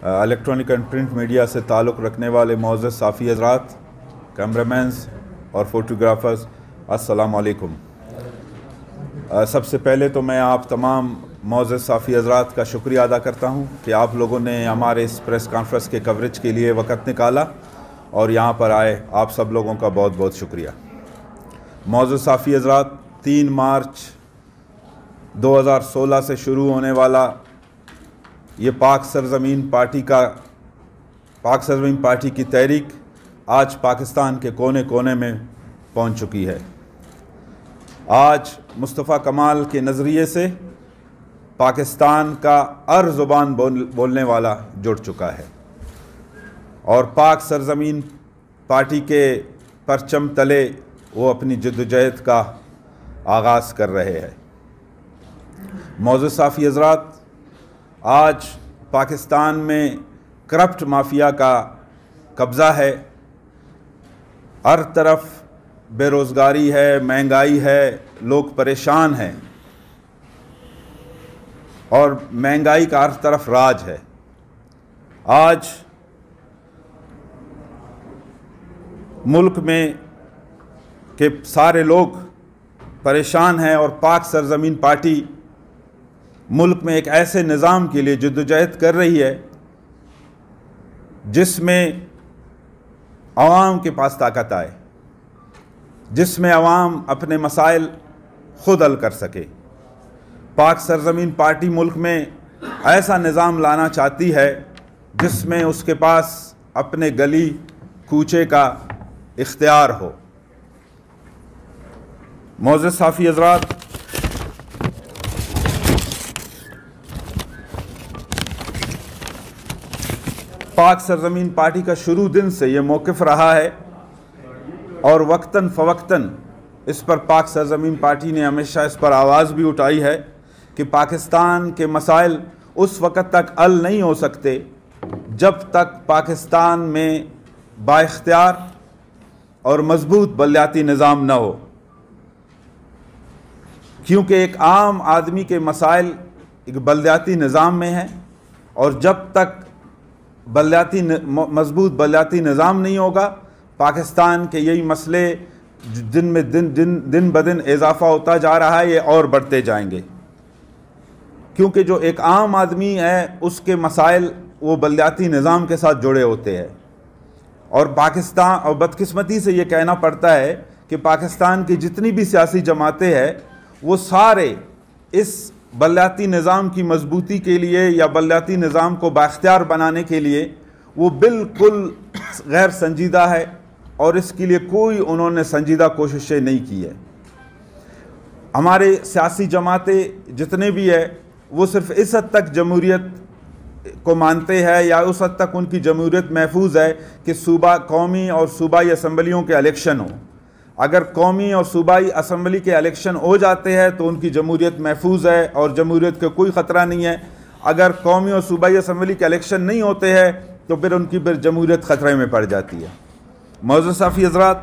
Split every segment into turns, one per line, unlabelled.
Electronic and print media سے تعلق رکھنے والے معزز صحافی حضرات، کیمرامینز اور فوٹوگرافرز، السلام علیکم۔ سب سے پہلے تو میں آپ تمام معزز صحافی حضرات کا شکریہ ادا کرتا ہوں کہ آپ لوگوں نے ہمارے اس پریس کانفرنس کے کوریج کے لیے وقت نکالا اور یہاں پر آئے۔ آپ سب لوگوں کا بہت بہت شکریہ۔ معزز صحافی حضرات، 3 مارچ 2016 سے شروع ہونے والا یہ پاک سرزمین پارٹی کی تحریک آج پاکستان کے کونے کونے میں پہنچ چکی ہے۔ آج مصطفیٰ کمال کے نظریے سے پاکستان کا ہر زبان بولنے والا جڑ چکا ہے اور پاک سرزمین پارٹی کے پرچم تلے وہ اپنی جدوجہد کا آغاز کر رہے ہیں۔ معزز صحافی حضرات، آج پاکستان میں کرپٹ مافیا کا قبضہ ہے۔ ہر طرف بے روزگاری ہے، مہنگائی ہے، لوگ پریشان ہیں اور مہنگائی کا ہر طرف راج ہے۔ آج ملک میں کہ سارے لوگ پریشان ہیں اور پاک سرزمین پارٹی ملک میں ایک ایسے نظام کے لیے جدوجہد کر رہی ہے جس میں عوام کے پاس طاقت آئے، جس میں عوام اپنے مسائل خود حل کر سکے۔ پاک سرزمین پارٹی ملک میں ایسا نظام لانا چاہتی ہے جس میں اس کے پاس اپنے گلی کوچے کا اختیار ہو۔ معزز صحافی حضرات، پاک سرزمین پارٹی کا شروع دن سے یہ موقف رہا ہے اور وقتاً فوقتاً اس پر پاک سرزمین پارٹی نے ہمیشہ اس پر آواز بھی اٹھائی ہے کہ پاکستان کے مسائل اس وقت تک حل نہیں ہو سکتے جب تک پاکستان میں بااختیار اور مضبوط بلدیاتی نظام نہ ہو، کیونکہ ایک عام آدمی کے مسائل ایک بلدیاتی نظام میں ہیں اور جب تک مضبوط بلدیاتی نظام نہیں ہوگا، پاکستان کے یہی مسئلے دن بدن اضافہ ہوتا جا رہا ہے، یہ اور بڑھتے جائیں گے، کیونکہ جو ایک عام آدمی ہے اس کے مسائل وہ بلدیاتی نظام کے ساتھ جڑے ہوتے ہیں۔ اور پاکستان، اور بدقسمتی سے یہ کہنا پڑتا ہے کہ پاکستان کی جتنی بھی سیاسی جماعتیں ہیں وہ سارے اس بلدیاتی نظام کی مضبوطی کے لیے یا بلدیاتی نظام کو بااختیار بنانے کے لیے وہ بالکل غیر سنجیدہ ہے اور اس کے لیے کوئی انہوں نے سنجیدہ کوششیں نہیں کی ہے۔ ہمارے سیاسی جماعتیں جتنے بھی ہیں وہ صرف اس حد تک جمہوریت کو مانتے ہیں یا اس حد تک ان کی جمہوریت محفوظ ہے کہ قومی اور صوبائی اسمبلیوں کے الیکشن ہوں۔ اگر قومی اور صوبائی اسمبلی کے الیکشن ہو جاتے ہیں تو ان کی جمہوریت محفوظ ہے اور جمہوریت کا کوئی خطرہ نہیں ہے۔ اگر قومی اور صوبائی اسمبلی کے الیکشن نہیں ہوتے ہیں تو پھر ان کی جمہوریت خطرے میں پڑ جاتی ہے۔ معزز صحافی حضرات،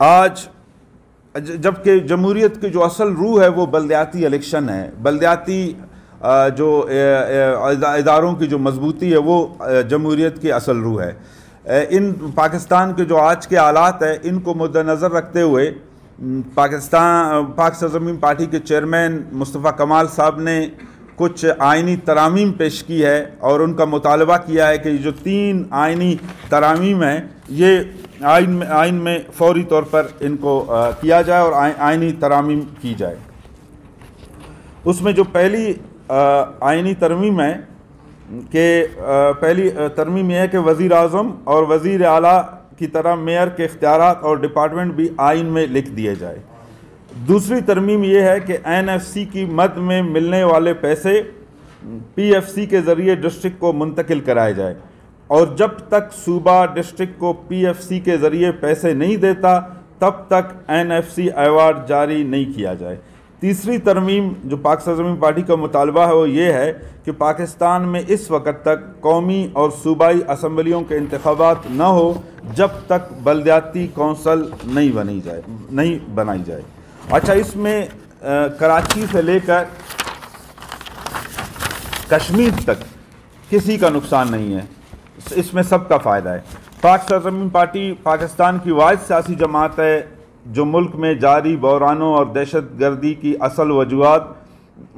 آج جبکہ جمہوریت کی جو اصل روح ہے وہ بلدیاتی الیکشن ہے، بلدیاتی جو اداروں کی جو مضبوطی ہے وہ جمہوریت کی اصل روح ہے۔ پاکستان کے جو آج کے حالات ہیں ان کو مد نظر رکھتے ہوئے پاک سرزمین پارٹی کے چیئرمین مصطفیٰ کمال صاحب نے کچھ آئینی ترامیم پیش کی ہے اور ان کا مطالبہ کیا ہے کہ یہ جو 3 آئینی ترامیم ہیں یہ آئین میں فوری طور پر ان کو کیا جائے اور آئینی ترامیم کی جائے۔ اس میں جو پہلی آئینی ترمیم ہے کہ پہلی ترمیم یہ ہے کہ وزیر اعظم اور وزیر اعلیٰ کی طرح میئر کے اختیارات اور ڈپارٹمنٹ بھی آئین میں لکھ دیے جائے۔ دوسری ترمیم یہ ہے کہ NFC کی مد میں ملنے والے پیسے PFC کے ذریعے ڈسٹرکٹ کو منتقل کرائے جائے اور جب تک صوبہ ڈسٹرکٹ کو PFC کے ذریعے پیسے نہیں دیتا تب تک NFC ایوارڈ جاری نہیں کیا جائے۔ تیسری ترمیم جو پاک سرزمین پارٹی کا مطالبہ ہے وہ یہ ہے کہ پاکستان میں اس وقت تک قومی اور صوبائی اسمبلیوں کے انتخابات نہ ہو جب تک بلدیاتی کونسل نہیں بنائی جائے۔ اچھا، اس میں کراچی سے لے کر کشمیر تک کسی کا نقصان نہیں ہے، اس میں سب کا فائدہ ہے۔ پاک سرزمین پارٹی پاکستان کی واحد سیاسی جماعت ہے جو ملک میں جاری بحرانوں اور دہشت گردی کی اصل وجوہات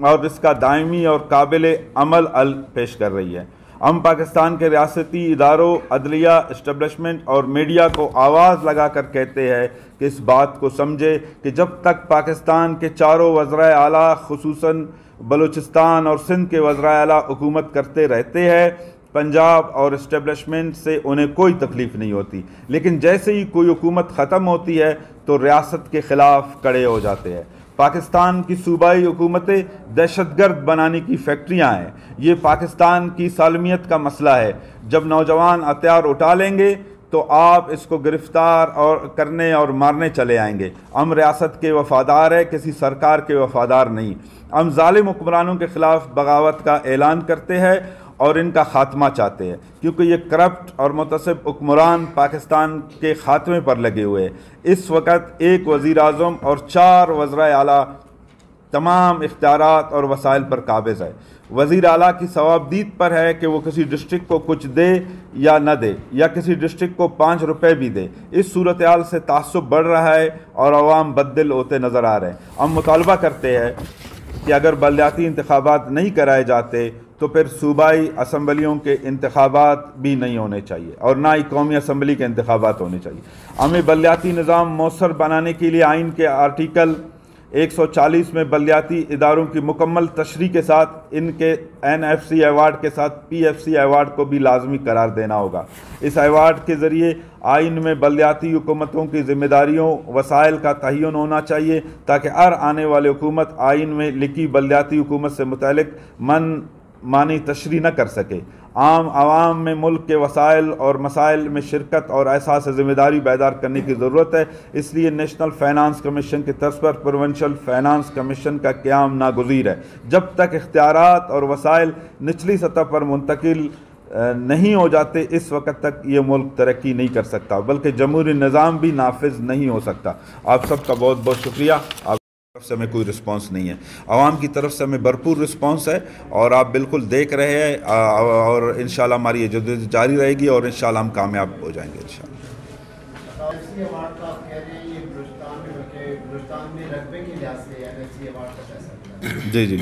اور اس کا دائمی اور قابل عمل حل پیش کر رہی ہے۔ ہم پاکستان کے ریاستی اداروں، عدلیہ، اسٹیبلشمنٹ اور میڈیا کو آواز لگا کر کہتے ہیں کہ اس بات کو سمجھے کہ جب تک پاکستان کے چاروں وزرائے اعلیٰ خصوصاً بلوچستان اور سندھ کے وزرائے اعلیٰ حکومت کرتے رہتے ہیں، پنجاب اور اسٹیبلشمنٹ سے انہیں کوئی تکلیف نہیں ہوتی، لیکن جیسے ہی کوئی حکومت ختم ہوتی ہے تو ریاست کے خلاف کھڑے ہو جاتے ہیں۔ پاکستان کی صوبائی حکومتیں دہشت گرد بنانے کی فیکٹریاں ہیں۔ یہ پاکستان کی سالمیت کا مسئلہ ہے۔ جب نوجوان ہتھیار اٹھا لیں گے تو آپ اس کو گرفتار کرنے اور مارنے چلے آئیں گے۔ ہم ریاست کے وفادار ہیں، کسی سرکار کے وفادار نہیں۔ ہم ظالم حکمرانوں کے خلاف بغاوت کا اعلان کرتے ہیں اور ان کا خاتمہ چاہتے ہیں، کیونکہ یہ کرپٹ اور متعصب حکمران پاکستان کے خاتمے پر لگے ہوئے ہیں۔ اس وقت ایک وزیر اعظم اور 4 وزرائے اعلیٰ تمام اختیارات اور وسائل پر قابض ہے۔ وزیر اعلیٰ کی ثوابدید پر ہے کہ وہ کسی ڈسٹرکٹ کو کچھ دے یا نہ دے، یا کسی ڈسٹرکٹ کو 5 روپے بھی دے۔ اس صورتحال سے تعصب بڑھ رہا ہے اور عوام بددل ہوتے نظر آ رہے ہیں۔ ہم مطالبہ کرتے ہیں کہ اگر بلدیاتی انتخابات نہیں کرائے جاتے تو پھر صوبائی اسمبلیوں کے انتخابات بھی نہیں ہونے چاہیے اور نہ ہی قومی اسمبلی کے انتخابات ہونے چاہیے۔ ہمیں بلدیاتی نظام مؤثر بنانے کے لیے آئین کے آرٹیکل 140 میں بلدیاتی اداروں کی مکمل تشریح کے ساتھ ان کے NFC ایوارڈ کے ساتھ PFC ایوارڈ کو بھی لازمی قرار دینا ہوگا۔ اس ایوارڈ کے ذریعے آئین میں بلدیاتی حکومتوں کی ذمہ داریوں، وسائل کا تعین ہونا چاہیے تاکہ ہر آنے والی حکومت آئین میں لکھی بلدیاتی حکومت سے متعلق مانی تشریح نہ کر سکے۔ عام عوام میں ملک کے وسائل اور مسائل میں شرکت اور احساس ذمہ داری بیدار کرنے کی ضرورت ہے۔ اس لیے نیشنل فائنانس کمیشن کے طرز پر پروونشل فائنانس کمیشن کا قیام ناگزیر ہے۔ جب تک اختیارات اور وسائل نچلی سطح پر منتقل نہیں ہو جاتے، اس وقت تک یہ ملک ترقی نہیں کر سکتا، بلکہ جمہوری نظام بھی نافذ نہیں ہو سکتا۔ آپ سب کا بہت بہت شکریہ۔ طرف سے ہمیں کوئی رسپانس نہیں ہے، عوام کی طرف سے ہمیں بھرپور رسپانس ہے اور آپ بالکل دیکھ رہے ہیں، اور انشاءاللہ ہماری یہ جدوجہد جاری رہے گی اور انشاءاللہ ہم کامیاب ہو جائیں گے انشاءاللہ۔ جی جی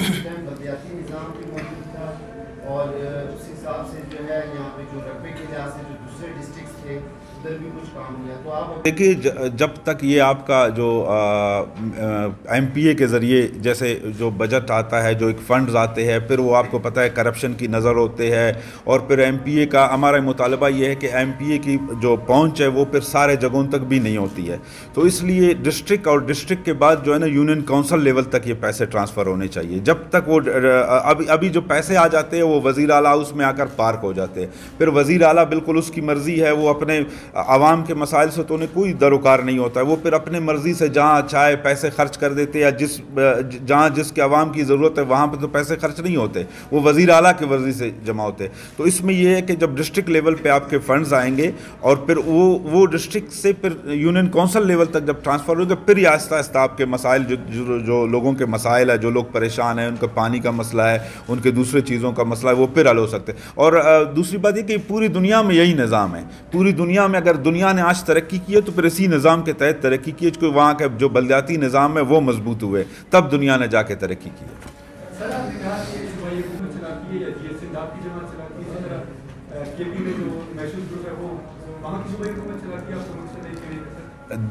اور اس حساب سے جو ہے یہاں پہ جو رقبے کے لحاظ سے جو دوسرے ڈسٹرکٹس تھے ادھر بھی کچھ کام نہیں ہے۔ تو آپ
دیکھیے، جب تک یہ آپ کا جو MPA کے ذریعے جیسے جو بجٹ آتا ہے، جو ایک فنڈز آتے ہیں، پھر وہ آپ کو پتہ ہے کرپشن کی نظر ہوتے ہیں، اور پھر MPA کا ہمارا مطالبہ یہ ہے کہ MPA کی جو پہنچ ہے وہ پھر سارے جگہوں تک بھی نہیں ہوتی ہے، تو اس لیے ڈسٹرکٹ اور ڈسٹرکٹ کے بعد جو ہے نا یونین کونسل لیول تک یہ پیسے ٹرانسفر ہونے چاہیے۔ جب تک وہ ابھی جو پیسے آ جاتے ہیں وہ وزیر اعلیٰ ہاؤس میں آ کر پارک ہو جاتے ہیں، پھر وزیر اعلیٰ بالکل اس کی مرضی ہے، وہ اپنے عوام کے مسائل سے تو انہیں کوئی دروکار نہیں ہوتا ہے، وہ پھر اپنے مرضی سے جہاں چاہے پیسے خرچ کر دیتے، یا جہاں جس کے عوام کی ضرورت ہے وہاں پہ تو پیسے خرچ نہیں ہوتے، وہ وزیر اعلیٰ کی مرضی سے جمع ہوتے۔ تو اس میں یہ ہے کہ جب ڈسٹرکٹ لیول پہ آپ کے فنڈز آئیں گے اور پھر وہ ڈسٹرکٹ سے پھر یونین کونسل لیول تک جب ٹرانسفر ہوگا، پھر یہ آہستہ آہستہ آپ کے مسائل جو لوگوں کے مسائل ہے، جو لوگ پریشان ہیں، ان کا پانی کا مسئلہ ہے، ان کے دوسرے چیزوں کا مسئلہ ہے، وہ پھر حل ہو سکتے ہیں۔ اور دوسری بات یہ کہ پوری دنیا میں یہی نظام ہے، پوری دنیا میں اگر دنیا نے آج ترقی کی ہے تو پھر اسی نظام کے تحت ترقی کی ہے، کیونکہ وہاں کا جو بلدیاتی نظام ہے وہ مضبوط ہوئے، تب دنیا نے جا کے ترقی کی ہے۔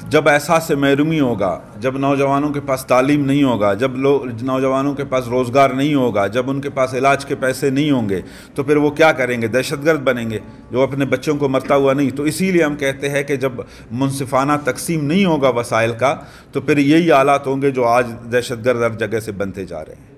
جب احساس محرومی ہوگا، جب نوجوانوں کے پاس تعلیم نہیں ہوگا، جب نوجوانوں کے پاس روزگار نہیں ہوگا، جب ان کے پاس علاج کے پیسے نہیں ہوں گے، تو پھر وہ کیا کریں گے؟ دہشت گرد بنیں گے جو اپنے بچوں کو مرتا ہوا نہیں۔ تو اسی لیے ہم کہتے ہیں کہ جب منصفانہ تقسیم نہیں ہوگا وسائل کا، تو پھر یہی حالات ہوں گے جو آج دہشت گرد ہر جگہ سے بنتے جا رہے ہیں۔